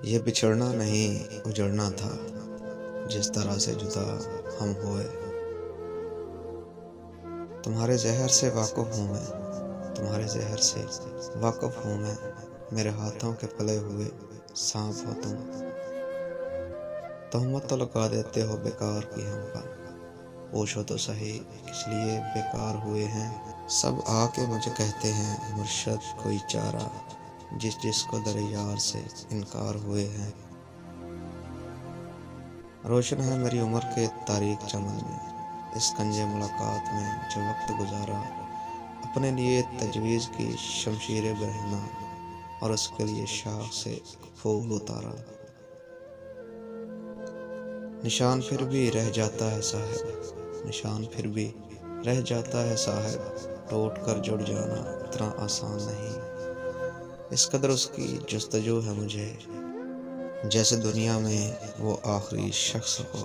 ये बिछड़ना नहीं उजड़ना था, जिस तरह से जुदा हम हुए। तुम्हारे ज़हर से वाकिफ़ हूँ मैं, तुम्हारे ज़हर से वाकिफ़ हूँ मैं। मेरे हाथों के पले हुए सांप हो तुम। तहमत तो लगा देते हो बेकार की हम पर, पूछो तो सही किस लिए बेकार हुए हैं। सब आके मुझे कहते हैं मुर्शद कोई चारा, जिसको दर यार से इनकार हुए हैं। रोशन है मेरी उम्र के तारीक चमन में, इस कंजे मुलाकात में जो वक्त गुजारा। अपने लिए तजवीज़ की शमशीरें बहना, और उसके लिए शाख से फूल उतारा। निशान फिर भी रह जाता है साहिब, निशान फिर भी रह जाता है साहिब। टूट कर जुड़ जाना इतना आसान नहीं। इस कदर उसकी जुस्तजू है मुझे, जैसे दुनिया में वो आखिरी शख्स हो।